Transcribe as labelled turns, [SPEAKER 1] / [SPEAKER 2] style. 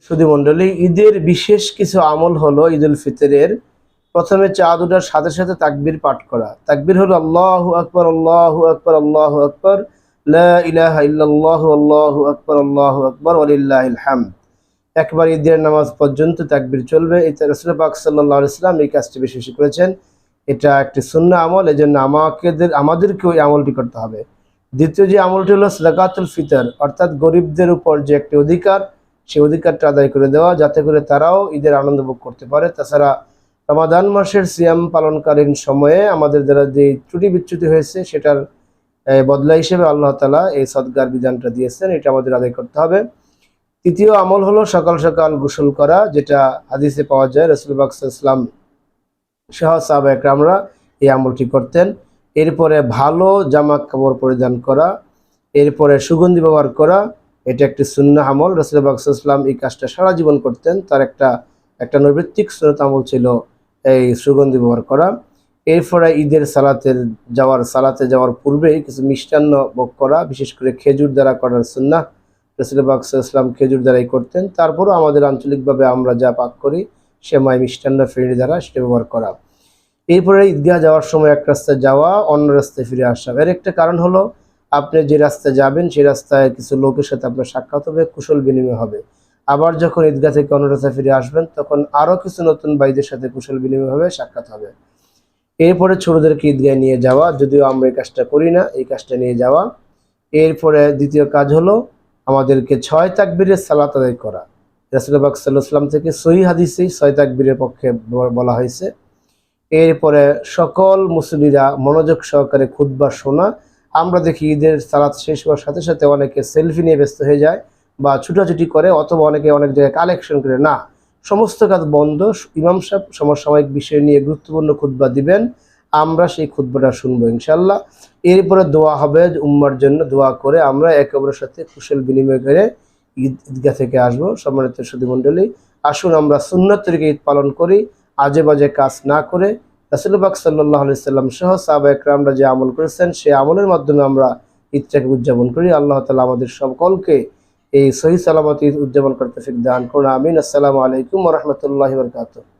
[SPEAKER 1] সুধী মণ্ডলী, ঈদের বিশেষ কিছু আমল হলো ঈদুল ফিতরের প্রথমে চাঁদ ওঠার সাথে সাথে তাকবীর পাঠ করা। তাকবীর হলো আল্লাহু আকবার, আল্লাহু আকবার, আল্লাহু আকবার, লা ইলাহা ইল্লাল্লাহু, আল্লাহু আকবার, আল্লাহু আকবার, ওয়ালিল্লাহিল হামদ। একবার ঈদের নামাজ পর্যন্ত তাকবীর চলবে। এটা রাসূল পাক সাল্লাল্লাহু আলাইহি ওয়াসাল্লাম এই কাজটি বেশি বেশি করেছেন। এটা একটি সুন্নাহ আমল, এজন্য আমাদেরকে ওই আমলটি করতে হবে। দ্বিতীয় যে আমলটি হলো যাকাতুল ফিতর, অর্থাৎ গরিবদের উপর যে একটি অধিকার, সেই অধিকারটা আদায় করে দেওয়া, যাতে করে তারাও ঈদের আনন্দ ভোগ করতে পারে। তাছাড়া রমাদান মাসের সিয়াম পালনকালীন সময়ে আমাদের দ্বারা যে ত্রুটি বিচ্যুতি হয়েছে সেটার বদলা হিসেবে আল্লাহ তাআলা এই সদকার বিধানটা দিয়েছেন, এটা আমাদের আদায় করতে হবে। তৃতীয় আমল হলো সকাল সকাল গোসল করা, যেটা হাদিসে পাওয়া যায়। রাসূল পাক সাল্লাল্লাহু আলাইহি ওয়াসাল্লাম সহ সাহাবা একরামরা এই আমলটি করতেন। এরপরে ভালো জামা কাপড় পরিধান করা, এরপরে সুগন্ধি ব্যবহার করা, এটা একটি সুন্নাহ আমল। রাসূল পাক সাল্লাল্লাহু আলাইহি ওয়াসাল্লাম এই কাজটা সারা জীবন করতেন। তার একটা নৈমিত্তিক সুন্নাত আমল ছিল এই সুগন্ধি ব্যবহার করা। এরপরে ঈদের সালাতে যাওয়ার পূর্বেই কিছু মিষ্টান্ন ভোগ করা, বিশেষ করে খেজুর দ্বারা করার সুন্নাহ। রাসূল পাক সাল্লাল্লাহু আলাইহি ওয়াসাল্লাম খেজুর দ্বারাই করতেন। তারপরও আমাদের আঞ্চলিকভাবে আমরা যা পাক করি সেমাই, মিষ্টান্ন, ফেরি দ্বারা সেটা ব্যবহার করা। এরপরে ঈদগাহ যাওয়ার সময় এক রাস্তায় যাওয়া, অন্য রাস্তায় ফিরে আসা। এর একটা কারণ হলো আপনি যে রাস্তায় যাবেন সেই রাস্তায় কিছু লোকের সাথে আপনার সাক্ষাৎ হবে, কুশল বিনিময় হবে। আবার যখন ঈদগাহ থেকে অন্য রাস্তায় ফিরে আসবেন তখন আরও কিছু নতুন ভাইদের সাথে কুশল বিনিময় হবে, সাক্ষাৎ হবে। এরপরে ছোটদেরকে ঈদগাহে নিয়ে যাওয়া, যদিও আমরা এই কাজটা করি না, এই কাজটা নিয়ে যাওয়া। এরপরে দ্বিতীয় কাজ হলো আমাদেরকে 6 তাকবীরের সালাত আদায় করা। রাসূল পাক সাল্লাল্লাহু আলাইহি ওয়াসাল্লাম থেকে সহিহ হাদিসে 6 তাকবীরের পক্ষে বলা হয়েছে। এরপরে সকল মুসল্লিরা মনোযোগ সহকারে খুতবা শোনা। আমরা দেখি ঈদের সালাত শেষ হওয়ার সাথে সাথে অনেকে সেলফি নিয়ে ব্যস্ত হয়ে যায় বা ছুটাছুটি করে, অথবা অনেকে অনেক জায়গায় কালেকশন করে। না, সমস্ত কাজ বন্ধ। ইমাম সাহেব সমসাময়িক বিষয় নিয়ে গুরুত্বপূর্ণ খুতবা দিবেন, আমরা সেই খুতবাটা শুনবো ইনশাআল্লাহ। এরপরে দোয়া হবে, উম্মার জন্য দোয়া করে আমরা একে অপরের সাথে কুশল বিনিময় করে ঈদগাহ থেকে আসবো। সম্মানিত সুধী মণ্ডলী, আসুন আমরা সুন্নাত তরিকায় ঈদ পালন করি, আজে বাজে কাজ না করে। রাসূল পাক সাল্লাল্লাহু আলাইহি ওয়াসাল্লাম সহ সাহাবা একরামরা যে আমল করেছেন সেই আমলের মাধ্যমে আমরা ঈদটাকে উদযাপন করি। আল্লাহ তাআলা আমাদের সকলকে এই সহিহ সালামত ঈদ উদযাপন করতে তৌফিক দান করুন। আমিন। আসসালামু আলাইকুম ওয়া রাহমাতুল্লাহি ওয়া বারাকাতুহু।